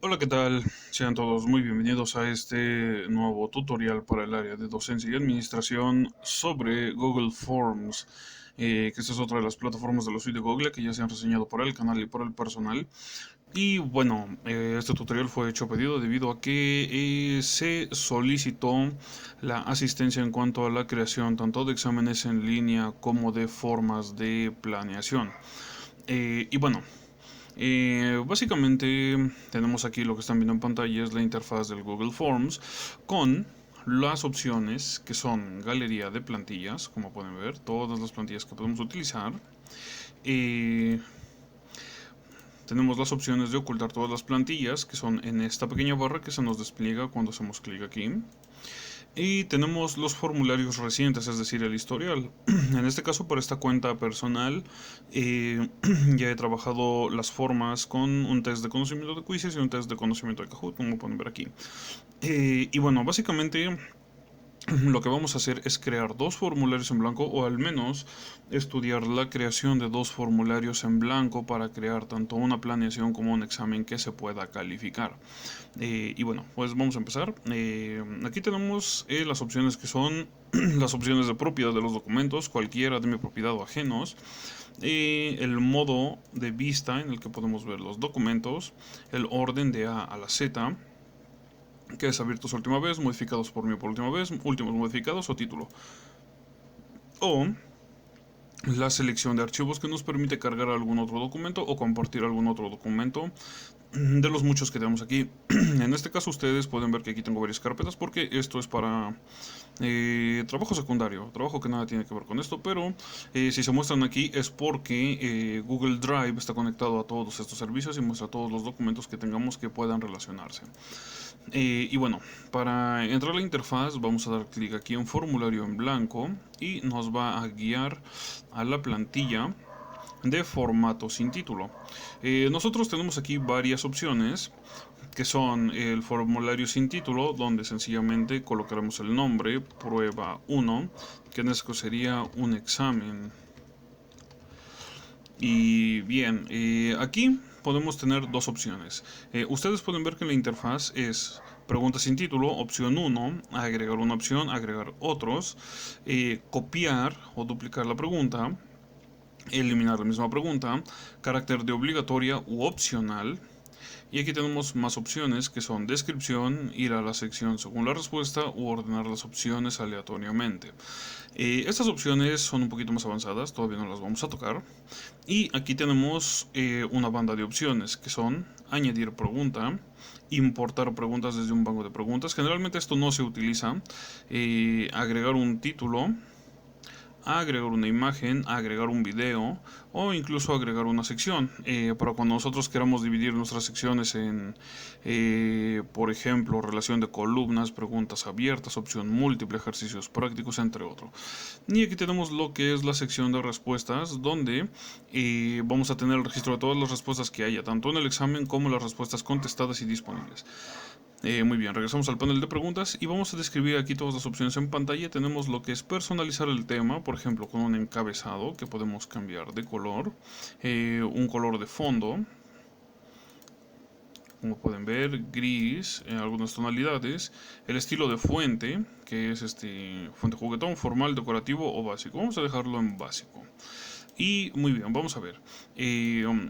Hola, ¿qué tal? Sean todos muy bienvenidos a este nuevo tutorial para el área de docencia y administración sobre Google Forms, que esta es otra de las plataformas de los de Google que ya se han reseñado por el canal y por el personal. Y bueno, este tutorial fue hecho a pedido debido a que se solicitó la asistencia en cuanto a la creación tanto de exámenes en línea como de formas de planeación. Y bueno, básicamente tenemos aquí lo que están viendo en pantalla es la interfaz del Google Forms con las opciones que son galería de plantillas, como pueden ver, todas las plantillas que podemos utilizar. Eh, Tenemos las opciones de ocultar todas las plantillas que son en esta pequeña barra que se nos despliega cuando hacemos clic aquí. Y tenemos los formularios recientes, es decir, el historial. En este caso, por esta cuenta personal, eh, ya he trabajado las formas con un test de conocimiento de quizzes y un test de conocimiento de Kahoot, como pueden ver aquí. Y bueno, básicamente lo que vamos a hacer es crear dos formularios en blanco o al menos estudiar la creación de dos formularios en blanco para crear tanto una planeación como un examen que se pueda calificar. Y bueno, pues vamos a empezar. Aquí tenemos las opciones que son las opciones de propiedad de los documentos, cualquiera de mi propiedad o ajenos. El modo de vista en el que podemos ver los documentos, el orden de A a la Z, que es abiertos última vez, modificados por mí por última vez, últimos modificados o título. O la selección de archivos que nos permite cargar algún otro documento o compartir algún otro documento de los muchos que tenemos aquí. En este caso ustedes pueden ver que aquí tengo varias carpetas porque esto es para trabajo secundario, trabajo que nada tiene que ver con esto, pero si se muestran aquí es porque Google Drive está conectado a todos estos servicios y muestra todos los documentos que tengamos que puedan relacionarse. Y bueno, para entrar a la interfaz vamos a dar clic aquí en formulario en blanco y nos va a guiar a la plantilla de formato sin título. Nosotros tenemos aquí varias opciones que son el formulario sin título, donde sencillamente colocaremos el nombre, prueba 1, que en este caso sería un examen. Y bien, aquí podemos tener dos opciones. Ustedes pueden ver que la interfaz es pregunta sin título, opción 1, agregar una opción, agregar otros, copiar o duplicar la pregunta, eliminar la misma pregunta, carácter de obligatoria u opcional. Y aquí tenemos más opciones que son descripción, ir a la sección según la respuesta u ordenar las opciones aleatoriamente. Estas opciones son un poquito más avanzadas, todavía no las vamos a tocar. Y aquí tenemos una banda de opciones que son añadir pregunta, importar preguntas desde un banco de preguntas. Generalmente esto no se utiliza. Agregar un título, agregar una imagen, agregar un video o incluso agregar una sección. Para cuando nosotros queramos dividir nuestras secciones en, por ejemplo, relación de columnas, preguntas abiertas, opción múltiple, ejercicios prácticos, entre otros. Y aquí tenemos lo que es la sección de respuestas, donde vamos a tener el registro de todas las respuestas que haya, tanto en el examen como las respuestas contestadas y disponibles. Muy bien, regresamos al panel de preguntas y vamos a describir aquí todas las opciones en pantalla. Tenemos lo que es personalizar el tema, por ejemplo, con un encabezado que podemos cambiar de color, un color de fondo, como pueden ver, gris, en algunas tonalidades, el estilo de fuente, que es fuente juguetón, formal, decorativo o básico. Vamos a dejarlo en básico. Y muy bien, vamos a ver.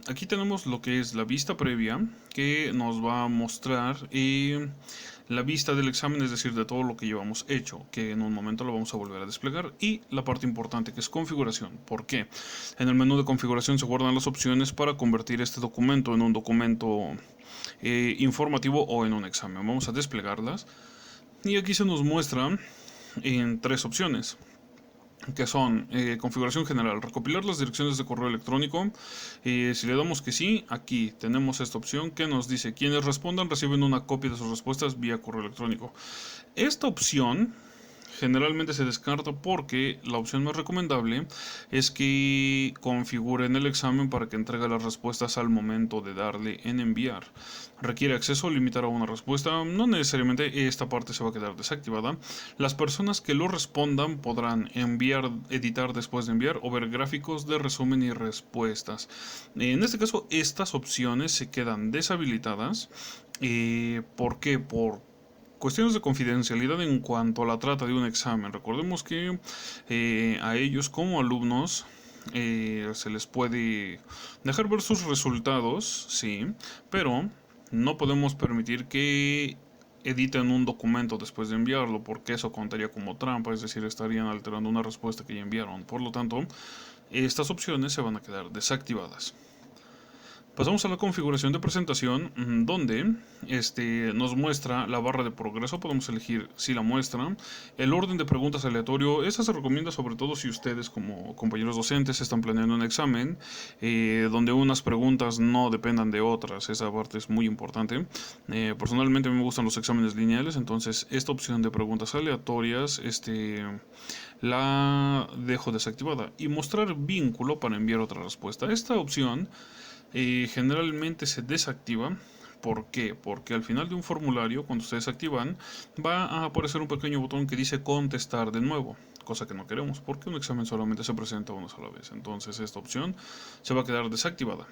Aquí tenemos lo que es la vista previa, que nos va a mostrar la vista del examen, es decir, de todo lo que llevamos hecho, que en un momento lo vamos a volver a desplegar. Y la parte importante, que es configuración. ¿Por qué? En el menú de configuración se guardan las opciones para convertir este documento en un documento informativo o en un examen. Vamos a desplegarlas. Y aquí se nos muestra en tres opciones que son configuración general, recopilar las direcciones de correo electrónico. Si le damos que sí, aquí tenemos esta opción que nos dice quienes respondan reciben una copia de sus respuestas vía correo electrónico. Esta opción generalmente se descarta porque la opción más recomendable es que configuren el examen para que entregue las respuestas al momento de darle en enviar. Requiere acceso limitar a una respuesta, no necesariamente esta parte se va a quedar desactivada. Las personas que lo respondan podrán enviar, editar después de enviar o ver gráficos de resumen y respuestas. En este caso, estas opciones se quedan deshabilitadas. ¿Por qué? Por cuestiones de confidencialidad en cuanto a la trata de un examen. Recordemos que a ellos como alumnos se les puede dejar ver sus resultados, sí, pero no podemos permitir que editen un documento después de enviarlo, porque eso contaría como trampa, es decir, estarían alterando una respuesta que ya enviaron. Por lo tanto, estas opciones se van a quedar desactivadas. Pasamos a la configuración de presentación, donde nos muestra la barra de progreso. Podemos elegir si la muestra. El orden de preguntas aleatorio. Esta se recomienda sobre todo si ustedes como compañeros docentes están planeando un examen, donde unas preguntas no dependan de otras. Esa parte es muy importante. Personalmente me gustan los exámenes lineales, entonces esta opción de preguntas aleatorias la dejo desactivada. Y mostrar vínculo para enviar otra respuesta. Esta opción generalmente se desactiva. ¿Por qué? Porque al final de un formulario, cuando ustedes activan, va a aparecer un pequeño botón que dice contestar de nuevo, cosa que no queremos, porque un examen solamente se presenta una sola vez. Entonces esta opción se va a quedar desactivada.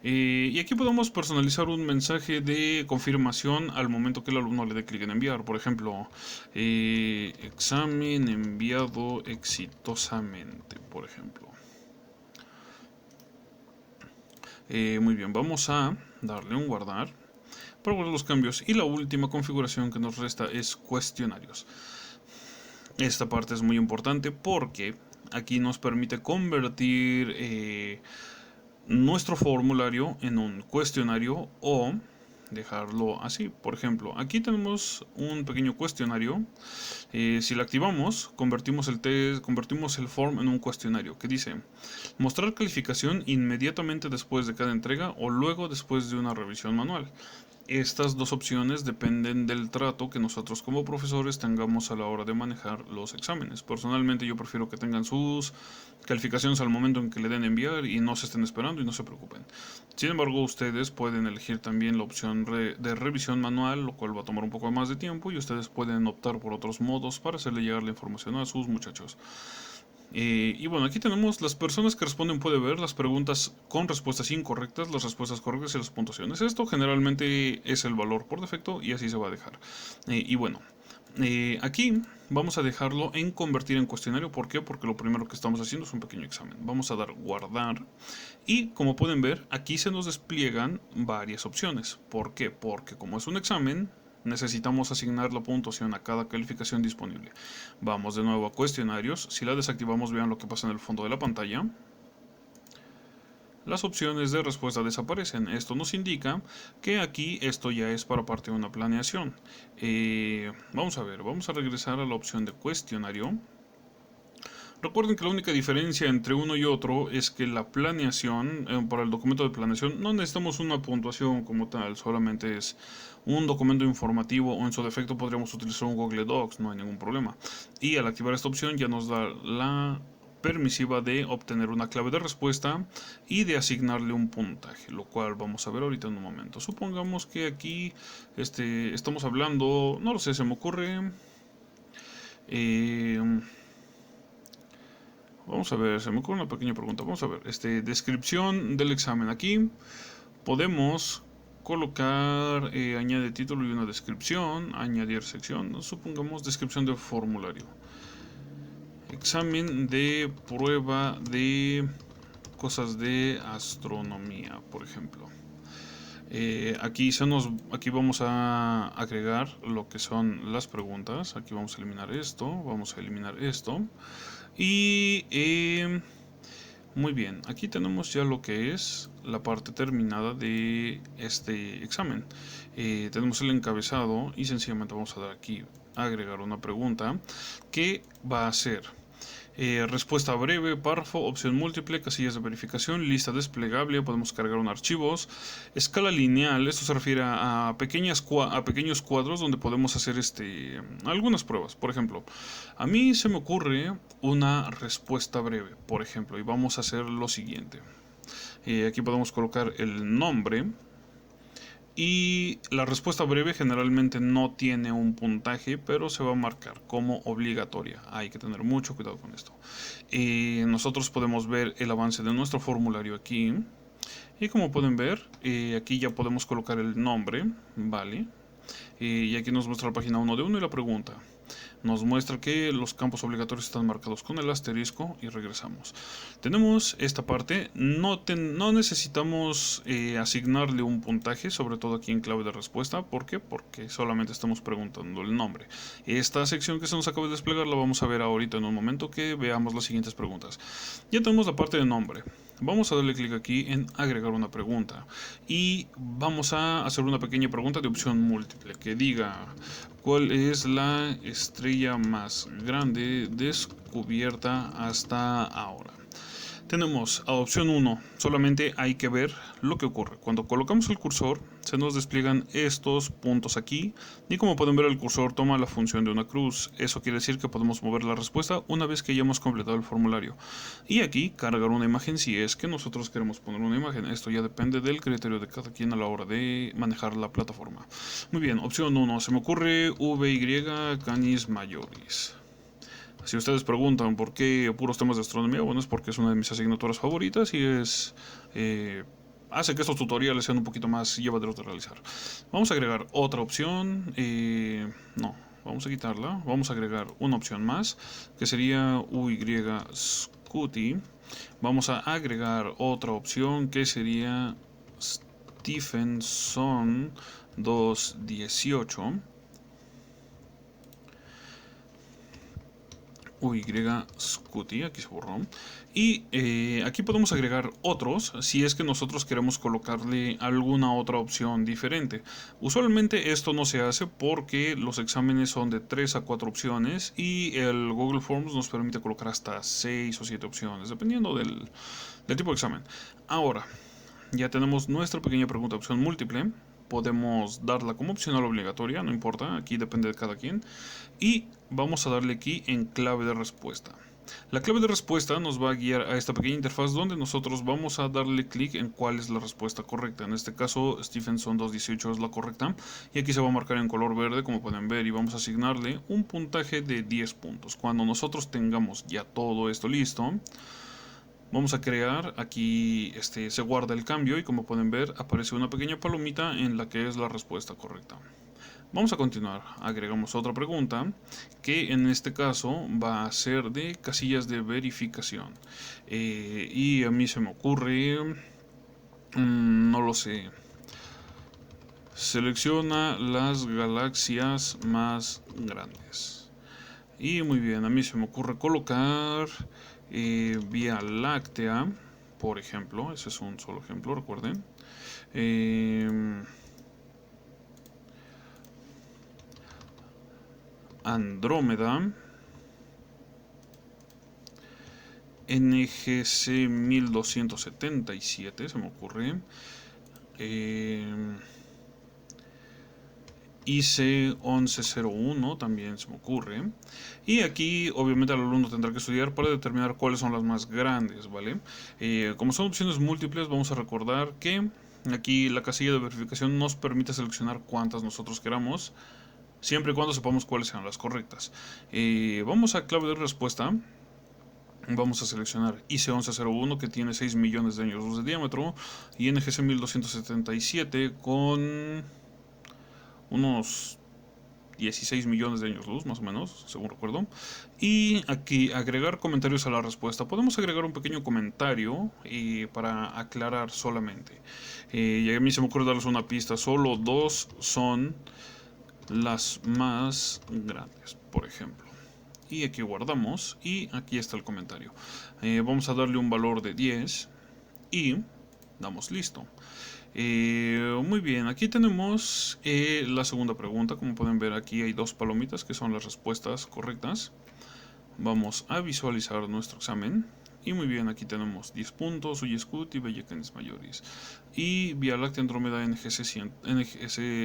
Y aquí podemos personalizar un mensaje de confirmación al momento que el alumno le dé clic en enviar. Por ejemplo, examen enviado exitosamente, por ejemplo. Muy bien, vamos a darle un guardar para guardar los cambios. Y la última configuración que nos resta es cuestionarios. Esta parte es muy importante porque aquí nos permite convertir nuestro formulario en un cuestionario o dejarlo así. Por ejemplo, aquí tenemos un pequeño cuestionario. Si lo activamos, convertimos el form en un cuestionario que dice mostrar calificación inmediatamente después de cada entrega o luego después de una revisión manual. Estas dos opciones dependen del trato que nosotros como profesores tengamos a la hora de manejar los exámenes. Personalmente yo prefiero que tengan sus calificaciones al momento en que le den enviar y no se estén esperando y no se preocupen. Sin embargo, ustedes pueden elegir también la opción de revisión manual, lo cual va a tomar un poco más de tiempo, y ustedes pueden optar por otros modos para hacerle llegar la información a sus muchachos. Y bueno, aquí tenemos las personas que responden, puede ver las preguntas con respuestas incorrectas, las respuestas correctas y las puntuaciones. Esto generalmente es el valor por defecto y así se va a dejar. Y bueno, aquí vamos a dejarlo en convertir en cuestionario. ¿Por qué? Porque lo primero que estamos haciendo es un pequeño examen. Vamos a dar guardar y como pueden ver aquí se nos despliegan varias opciones. ¿Por qué? Porque como es un examen necesitamos asignar la puntuación a cada calificación disponible. Vamos de nuevo a cuestionarios. Si la desactivamos, vean lo que pasa en el fondo de la pantalla. Las opciones de respuesta desaparecen. Esto nos indica que aquí esto ya es para parte de una planeación. Vamos a ver, vamos a regresar a la opción de cuestionario. Recuerden que la única diferencia entre uno y otro es que la planeación, para el documento de planeación, no necesitamos una puntuación como tal, solamente es un documento informativo o en su defecto podríamos utilizar un Google Docs, no hay ningún problema. Y al activar esta opción ya nos da la permisiva de obtener una clave de respuesta y de asignarle un puntaje, lo cual vamos a ver ahorita en un momento. Supongamos que aquí estamos hablando, no lo sé, se me ocurre... Vamos a ver, se me ocurre una pequeña pregunta. Vamos a ver, descripción del examen. Aquí podemos colocar, añade título y una descripción, añadir sección, supongamos descripción del formulario. Examen de prueba de cosas de astronomía, por ejemplo. Aquí vamos a agregar lo que son las preguntas. Aquí vamos a eliminar esto, vamos a eliminar esto. Y muy bien, aquí tenemos ya lo que es la parte terminada de este examen. Tenemos el encabezado y sencillamente vamos a dar aquí agregar una pregunta que va a ser Respuesta breve, párrafo, opción múltiple, casillas de verificación, lista desplegable, podemos cargar un archivos, escala lineal, esto se refiere a pequeños cuadros donde podemos hacer algunas pruebas. Por ejemplo, a mí se me ocurre una respuesta breve, por ejemplo, y vamos a hacer lo siguiente. Aquí podemos colocar el nombre. Y la respuesta breve generalmente no tiene un puntaje, pero se va a marcar como obligatoria. Hay que tener mucho cuidado con esto. Nosotros podemos ver el avance de nuestro formulario aquí. Y como pueden ver, aquí ya podemos colocar el nombre, ¿vale? Y aquí nos muestra la página 1 de 1 y la pregunta. Nos muestra que los campos obligatorios están marcados con el asterisco y regresamos. Tenemos esta parte, no necesitamos asignarle un puntaje, sobre todo aquí en clave de respuesta. ¿Por qué? Porque solamente estamos preguntando el nombre. Esta sección que se nos acaba de desplegar la vamos a ver ahorita en un momento que veamos las siguientes preguntas. Ya tenemos la parte de nombre. Vamos a darle clic aquí en agregar una pregunta y vamos a hacer una pequeña pregunta de opción múltiple que diga ¿cuál es la estrella más grande descubierta hasta ahora? Tenemos a opción 1, solamente hay que ver lo que ocurre. Cuando colocamos el cursor, se nos despliegan estos puntos aquí. Y como pueden ver, el cursor toma la función de una cruz. Eso quiere decir que podemos mover la respuesta una vez que hayamos completado el formulario. Y aquí, cargar una imagen si es que nosotros queremos poner una imagen. Esto ya depende del criterio de cada quien a la hora de manejar la plataforma. Muy bien, opción 1, se me ocurre VY Canis Majoris. Si ustedes preguntan por qué puros temas de astronomía, bueno, es porque es una de mis asignaturas favoritas y hace que estos tutoriales sean un poquito más llevaderos de realizar. Vamos a agregar otra opción, no, vamos a quitarla, vamos a agregar una opción más, que sería UY Scuti. Vamos a agregar otra opción que sería Stephenson 218. UY Scuti, aquí se borró. Y aquí podemos agregar otros si es que nosotros queremos colocarle alguna otra opción diferente. Usualmente esto no se hace porque los exámenes son de 3 a 4 opciones y el Google Forms nos permite colocar hasta 6 o 7 opciones, dependiendo del tipo de examen. Ahora, ya tenemos nuestra pequeña pregunta opción múltiple. Podemos darla como opcional obligatoria, no importa, aquí depende de cada quien. Y vamos a darle aquí en clave de respuesta. La clave de respuesta nos va a guiar a esta pequeña interfaz donde nosotros vamos a darle clic en cuál es la respuesta correcta. En este caso, Stephenson 218 es la correcta. Y aquí se va a marcar en color verde, como pueden ver, y vamos a asignarle un puntaje de 10 puntos. Cuando nosotros tengamos ya todo esto listo, vamos a crear, aquí se guarda el cambio y como pueden ver aparece una pequeña palomita en la que es la respuesta correcta. Vamos a continuar, agregamos otra pregunta que en este caso va a ser de casillas de verificación. Y a mí se me ocurre, no lo sé, selecciona las galaxias más grandes. Y muy bien, a mí se me ocurre colocar Vía Láctea, por ejemplo. Ese es un solo ejemplo, recuerden. Andrómeda, NGC 1277, se me ocurre. IC 1101 también se me ocurre. Y aquí obviamente el alumno tendrá que estudiar para determinar cuáles son las más grandes, ¿vale? Como son opciones múltiples, vamos a recordar que aquí la casilla de verificación nos permite seleccionar cuántas nosotros queramos, siempre y cuando sepamos cuáles sean las correctas. Vamos a clave de respuesta. Vamos a seleccionar IC1101 que tiene 6 millones de años luz de diámetro y NGC 1277 con unos 16 millones de años luz, más o menos, según recuerdo. Y aquí agregar comentarios a la respuesta. Podemos agregar un pequeño comentario para aclarar solamente. Y a mí se me ocurre darles una pista. Solo dos son las más grandes, por ejemplo. Y aquí guardamos y aquí está el comentario. Vamos a darle un valor de 10 y damos listo. Muy bien, aquí tenemos la segunda pregunta. Como pueden ver, aquí hay dos palomitas que son las respuestas correctas. Vamos a visualizar nuestro examen. Y muy bien, aquí tenemos 10 puntos, Uyescut y Bella Canis Majoris. Y Vía Láctea Andrómeda NGC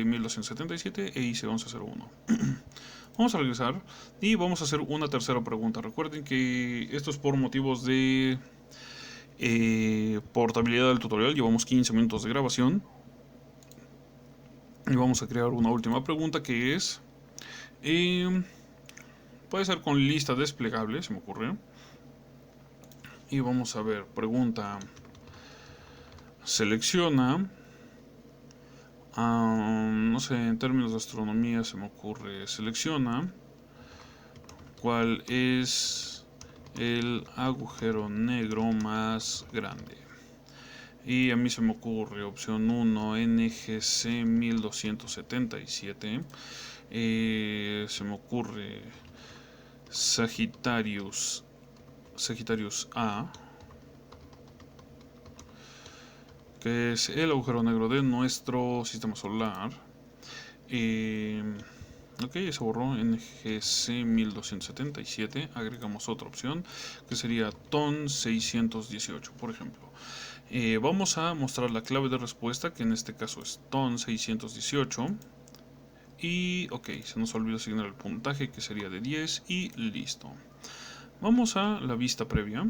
1277 e IC 1101. Vamos a regresar y vamos a hacer una tercera pregunta. Recuerden que esto es por motivos de portabilidad del tutorial. Llevamos 15 minutos de grabación. Y vamos a crear una última pregunta que es... puede ser con lista desplegable, se me ocurre. Y vamos a ver, pregunta, selecciona, no sé, en términos de astronomía se me ocurre, selecciona cuál es el agujero negro más grande. Y a mí se me ocurre opción 1, NGC 1277. Se me ocurre Sagittarius A, que es el agujero negro de nuestro sistema solar. Ok, se borró NGC 1277. Agregamos otra opción que sería TON 618, por ejemplo. Vamos a mostrar la clave de respuesta, que en este caso es TON 618. Y ok, se nos olvidó asignar el puntaje, que sería de 10, y listo. Vamos a la vista previa.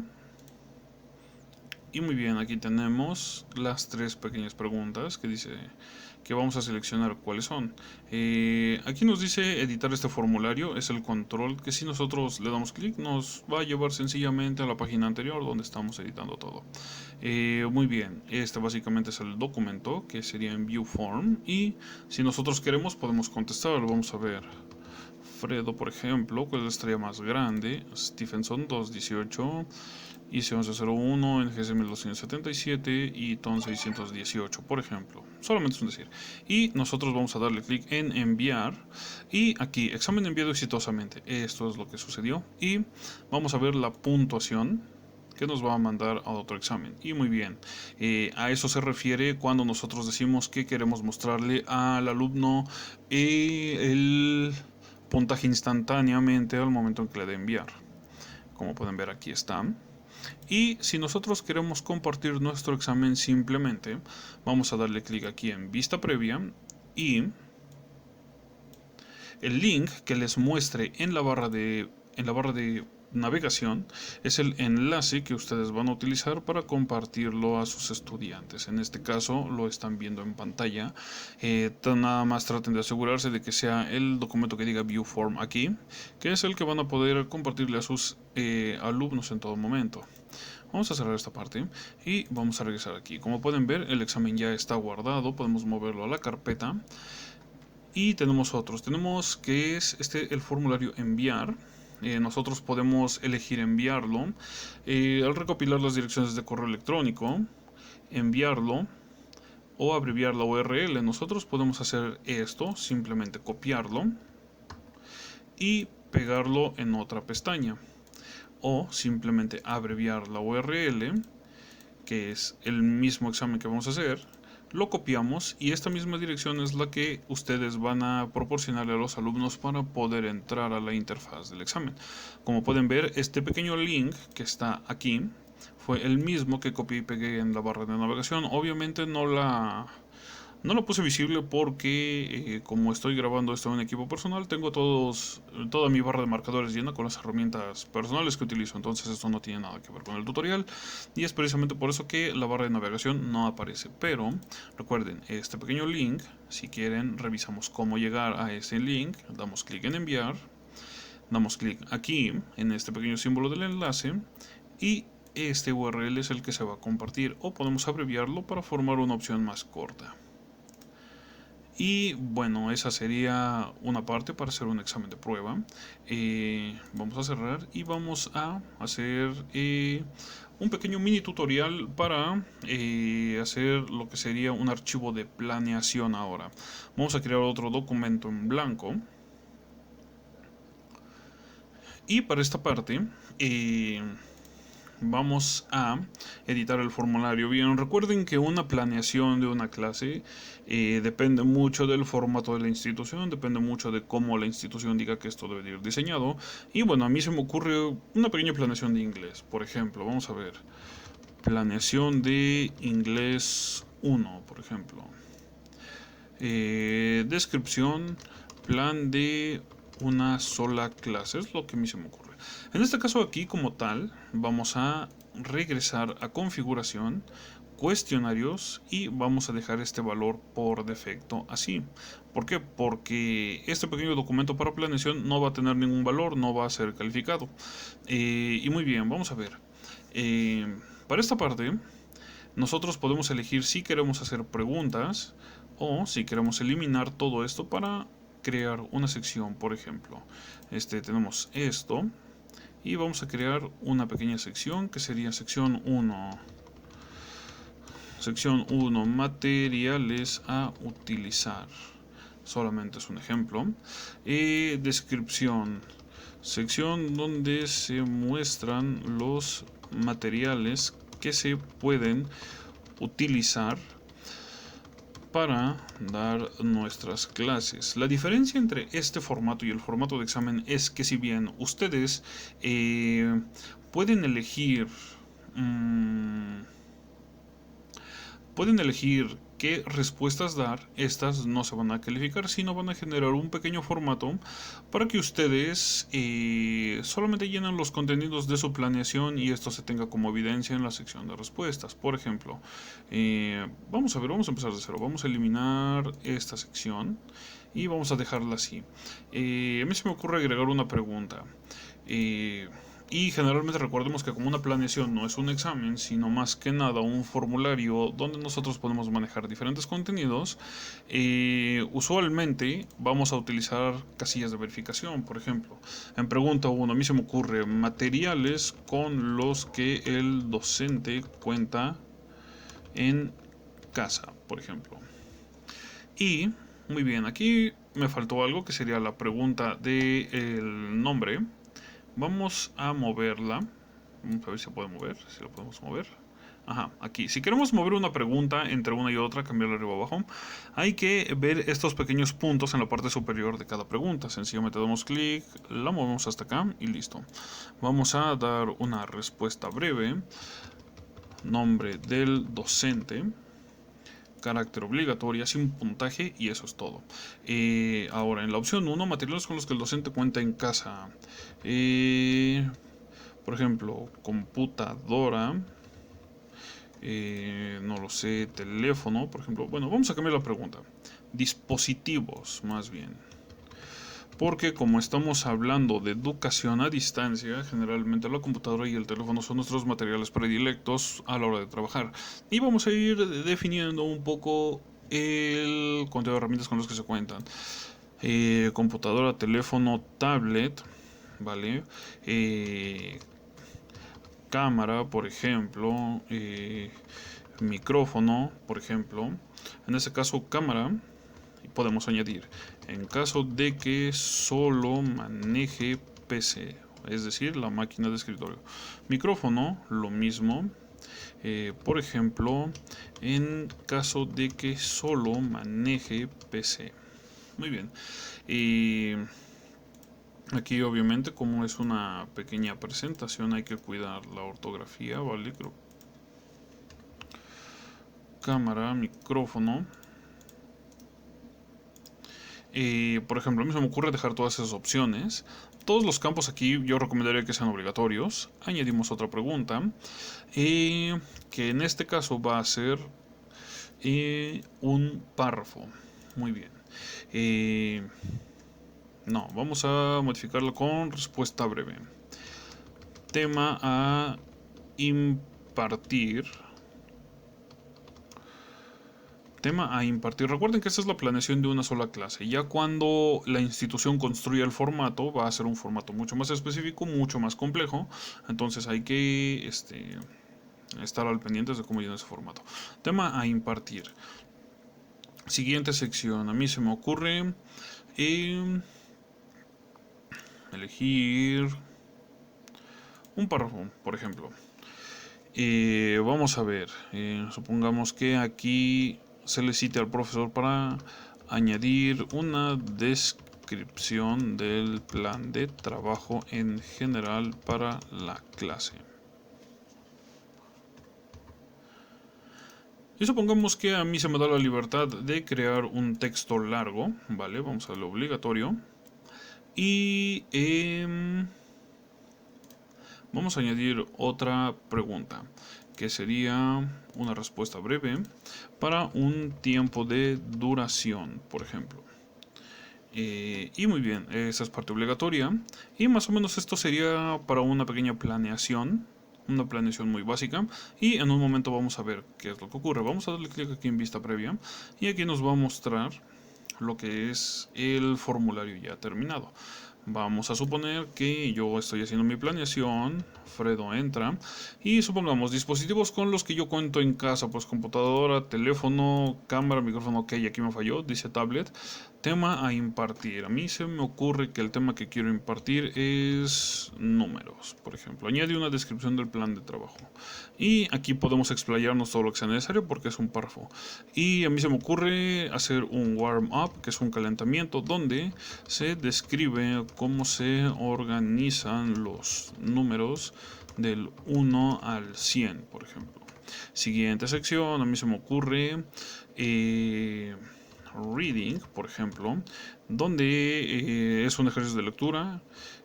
Y muy bien, aquí tenemos las tres pequeñas preguntas que dice que vamos a seleccionar cuáles son. Aquí nos dice editar este formulario, es el control que si nosotros le damos clic nos va a llevar sencillamente a la página anterior donde estamos editando todo. Muy bien, este básicamente es el documento que sería en View Form, y si nosotros queremos podemos contestarlo. Vamos a ver. Fredo, por ejemplo, ¿cuál es la estrella más grande? Stephenson 218, IC 1101, NGC 1277 y TON 618, por ejemplo. Solamente es un decir. Y nosotros vamos a darle clic en enviar. Y aquí, examen enviado exitosamente. Esto es lo que sucedió. Y vamos a ver la puntuación que nos va a mandar a otro examen. Y muy bien, a eso se refiere cuando nosotros decimos que queremos mostrarle al alumno el puntaje instantáneamente al momento en que le dé enviar. Como pueden ver, aquí está. Y si nosotros queremos compartir nuestro examen, simplemente vamos a darle clic aquí en vista previa, y el link que les muestre en la barra de navegación es el enlace que ustedes van a utilizar para compartirlo a sus estudiantes. En este caso lo están viendo en pantalla. Nada más traten de asegurarse de que sea el documento que diga View Form aquí, que es el que van a poder compartirle a sus alumnos en todo momento. Vamos a cerrar esta parte y vamos a regresar aquí. Como pueden ver, el examen ya está guardado. Podemos moverlo a la carpeta. Y tenemos otros. Tenemos que es el formulario enviar. Nosotros podemos elegir enviarlo. Al recopilar las direcciones de correo electrónico, enviarlo o abreviar la URL. Nosotros podemos hacer esto, simplemente copiarlo y pegarlo en otra pestaña. O simplemente abreviar la URL, que es el mismo examen que vamos a hacer. Lo copiamos y esta misma dirección es la que ustedes van a proporcionarle a los alumnos para poder entrar a la interfaz del examen. Como pueden ver, este pequeño link que está aquí fue el mismo que copié y pegué en la barra de navegación. Obviamente no la puse visible porque como estoy grabando esto en equipo personal, tengo toda mi barra de marcadores llena con las herramientas personales que utilizo. Entonces esto no tiene nada que ver con el tutorial, y es precisamente por eso que la barra de navegación no aparece. Pero recuerden, este pequeño link, si quieren revisamos cómo llegar a ese link. Damos clic en enviar, damos clic aquí en este pequeño símbolo del enlace, y este URL es el que se va a compartir, o podemos abreviarlo para formar una opción más corta. Y bueno, esa sería una parte para hacer un examen de prueba. Vamos a cerrar y vamos a hacer un pequeño mini tutorial para hacer lo que sería un archivo de planeación ahora. Vamos a crear otro documento en blanco. Y para esta parte vamos a editar el formulario. Bien, recuerden que una planeación de una clase depende mucho del formato de la institución, depende mucho de cómo la institución diga que esto debe de ir diseñado. Y bueno, a mí se me ocurre una pequeña planeación de inglés. Por ejemplo, vamos a ver. Planeación de inglés 1, por ejemplo. Descripción, plan de una sola clase, es lo que a mí se me ocurre. En este caso aquí como tal, vamos a regresar a configuración, cuestionarios y vamos a dejar este valor por defecto así. ¿Por qué? Porque este pequeño documento para planeación no va a tener ningún valor, no va a ser calificado. Y muy bien, vamos a ver. Para esta parte, nosotros podemos elegir si queremos hacer preguntas o si queremos eliminar todo esto para crear una sección, por ejemplo. Tenemos esto y vamos a crear una pequeña sección que sería sección 1. Sección 1, materiales a utilizar. Solamente es un ejemplo. Descripción. Sección donde se muestran los materiales que se pueden utilizar para dar nuestras clases. La diferencia entre este formato y el formato de examen es que si bien ustedes pueden elegir pueden elegir qué respuestas dar, estas no se van a calificar, sino van a generar un pequeño formato para que ustedes solamente llenen los contenidos de su planeación y esto se tenga como evidencia en la sección de respuestas. Por ejemplo, vamos a ver, vamos a empezar de cero, vamos a eliminar esta sección y vamos a dejarla así. A mí se me ocurre agregar una pregunta. Y generalmente recordemos que como una planeación no es un examen, sino más que nada un formulario donde nosotros podemos manejar diferentes contenidos, usualmente vamos a utilizar casillas de verificación. Por ejemplo, en pregunta 1 a mí se me ocurre materiales con los que el docente cuenta en casa, por ejemplo. Y, muy bien, aquí me faltó algo que sería la pregunta del nombre. Vamos a moverla. Vamos a ver si se puede mover. Si lo podemos mover. Ajá, aquí. Si queremos mover una pregunta entre una y otra, cambiarla arriba abajo, hay que ver estos pequeños puntos en la parte superior de cada pregunta. Sencillamente damos clic, la movemos hasta acá y listo. Vamos a dar una respuesta breve. Nombre del docente. Carácter obligatorio, así un puntaje y eso es todo. Ahora, en la opción 1, materiales con los que el docente cuenta en casa. Por ejemplo, computadora, no lo sé, teléfono, por ejemplo. Bueno, vamos a cambiar la pregunta. Dispositivos, más bien. Porque como estamos hablando de educación a distancia, generalmente la computadora y el teléfono son nuestros materiales predilectos a la hora de trabajar. Y vamos a ir definiendo un poco el contenido de herramientas con los que se cuentan. Computadora, teléfono, tablet, ¿vale? Cámara, por ejemplo, micrófono, por ejemplo. En este caso, cámara, podemos añadir, en caso de que solo maneje PC, es decir, la máquina de escritorio. Micrófono, lo mismo. Por ejemplo, en caso de que solo maneje PC. Muy bien. Aquí obviamente como es una pequeña presentación hay que cuidar la ortografía, ¿vale? Cámara, micrófono. Por ejemplo, a mí se me ocurre dejar todas esas opciones. Todos los campos aquí yo recomendaría que sean obligatorios. Añadimos otra pregunta. Que en este caso va a ser un párrafo. Muy bien. No, vamos a modificarlo con respuesta breve. Tema a impartir. Tema a impartir. Recuerden que esta es la planeación de una sola clase. Ya cuando la institución construya el formato, va a ser un formato mucho más específico, mucho más complejo. Entonces hay que estar al pendiente de cómo llena ese formato. Tema a impartir. Siguiente sección. A mí se me ocurre elegir un párrafo, por ejemplo. Vamos a ver, supongamos que aquí se le cite al profesor para añadir una descripción del plan de trabajo en general para la clase. Y supongamos que a mí se me da la libertad de crear un texto largo, ¿vale? Vamos a lo obligatorio. Y vamos a añadir otra pregunta, que sería una respuesta breve para un tiempo de duración, por ejemplo. Y muy bien, esa es parte obligatoria. Y más o menos esto sería para una pequeña planeación, una planeación muy básica. Y en un momento vamos a ver qué es lo que ocurre. Vamos a darle clic aquí en vista previa. Y aquí nos va a mostrar lo que es el formulario ya terminado. Vamos a suponer que yo estoy haciendo mi planeación, Fredo entra y supongamos dispositivos con los que yo cuento en casa, pues computadora, teléfono, cámara, micrófono, ok, aquí me falló, dice tablet. Tema a impartir. A mí se me ocurre que el tema que quiero impartir es números, por ejemplo. Añade una descripción del plan de trabajo. Y aquí podemos explayarnos todo lo que sea necesario porque es un párrafo. Y a mí se me ocurre hacer un warm-up, que es un calentamiento, donde se describe cómo se organizan los números del 1 al 100, por ejemplo. Siguiente sección, a mí se me ocurre reading, por ejemplo, donde es un ejercicio de lectura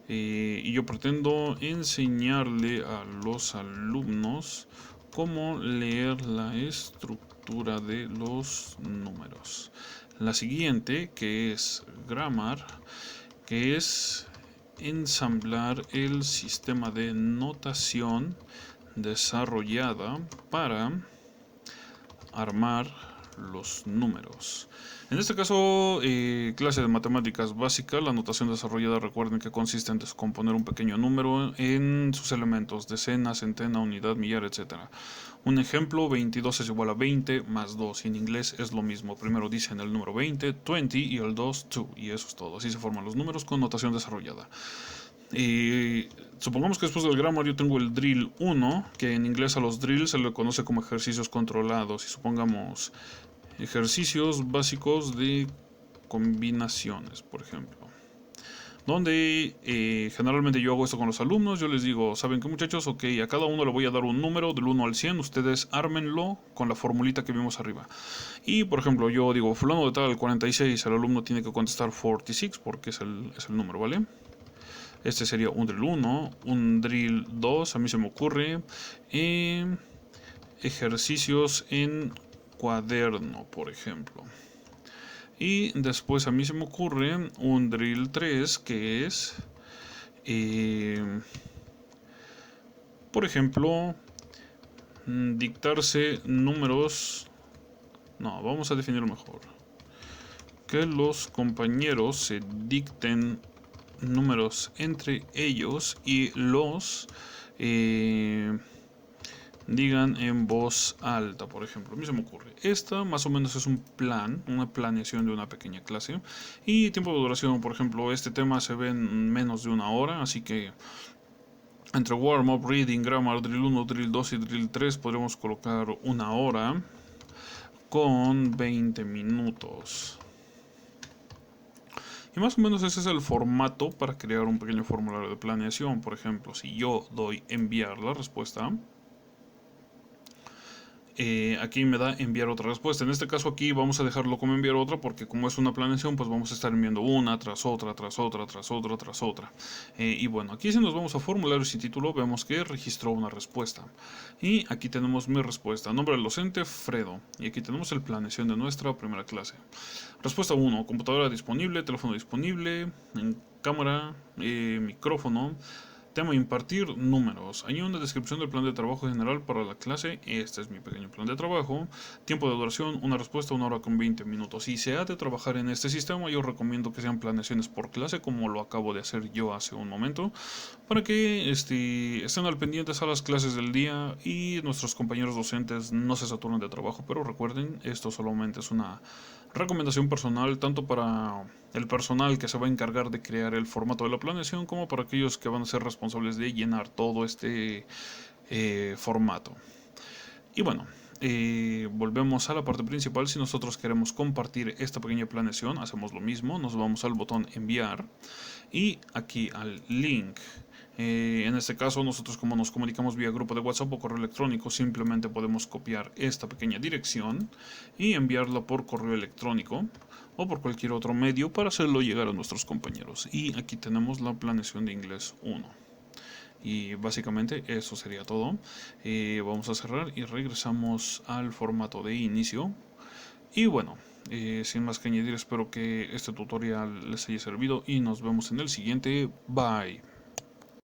y yo pretendo enseñarle a los alumnos cómo leer la estructura de los números. La siguiente, que es grammar, que es ensamblar el sistema de notación desarrollada para armar los números. En este caso, clase de matemáticas básica, la notación desarrollada, recuerden que consiste en descomponer un pequeño número en sus elementos, decena, centena, unidad, millar, etc. Un ejemplo, 22 es igual a 20 más 2, y en inglés es lo mismo. Primero dicen el número 20, 20, y el 2, 2, y eso es todo. Así se forman los números con notación desarrollada. Supongamos que después del grammar yo tengo el drill 1, que en inglés a los drills se le conoce como ejercicios controlados. Y supongamos ejercicios básicos de combinaciones, por ejemplo. Donde generalmente yo hago esto con los alumnos. Yo les digo, ¿saben qué, muchachos? Ok, a cada uno le voy a dar un número del 1 al 100. Ustedes ármenlo con la formulita que vimos arriba. Y por ejemplo, yo digo, fulano de tal, 46. El alumno tiene que contestar 46 porque es el número, ¿vale? Este sería un drill 1, un drill 2, a mí se me ocurre. Ejercicios en cuaderno, por ejemplo. Y después a mí se me ocurre un drill 3 que es, por ejemplo, dictarse números. No, vamos a definirlo mejor. Que los compañeros se dicten números entre ellos y los digan en voz alta, por ejemplo. A mí se me ocurre. Esta más o menos es un plan, una planeación de una pequeña clase. Y tiempo de duración, por ejemplo, este tema se ve en menos de una hora, así que entre warm-up, reading, grammar, drill 1, drill 2 y drill 3 podremos colocar una hora con 20 minutos. Y más o menos ese es el formato para crear un pequeño formulario de planeación. Por ejemplo, si yo doy enviar la respuesta, aquí me da enviar otra respuesta. En este caso aquí vamos a dejarlo como enviar otra porque como es una planeación, pues vamos a estar enviando una tras otra, tras otra, tras otra, tras otra. Y bueno, aquí si nos vamos a formularios y título, vemos que registró una respuesta. Y aquí tenemos mi respuesta. Nombre del docente, Fredo. Y aquí tenemos el planeación de nuestra primera clase. Respuesta 1. Computadora disponible, teléfono disponible, cámara, micrófono. Tema impartir números. Hay una descripción del plan de trabajo general para la clase. Este es mi pequeño plan de trabajo. Tiempo de duración, una respuesta, 1 hora con 20 minutos. Si se ha de trabajar en este sistema, yo recomiendo que sean planeaciones por clase, como lo acabo de hacer yo hace un momento, para que estén al pendientes a las clases del día y nuestros compañeros docentes no se saturen de trabajo. Pero recuerden, esto solamente es una recomendación personal, tanto para el personal que se va a encargar de crear el formato de la planeación, como para aquellos que van a ser responsables de llenar todo este formato. Y bueno, volvemos a la parte principal. Si nosotros queremos compartir esta pequeña planeación, hacemos lo mismo, nos vamos al botón enviar y aquí al link. En este caso, nosotros como nos comunicamos vía grupo de WhatsApp o correo electrónico, simplemente podemos copiar esta pequeña dirección y enviarla por correo electrónico o por cualquier otro medio para hacerlo llegar a nuestros compañeros. Y aquí tenemos la planeación de inglés 1. Y básicamente eso sería todo. Vamos a cerrar y regresamos al formato de inicio. Y bueno, sin más que añadir, espero que este tutorial les haya servido y nos vemos en el siguiente. Bye.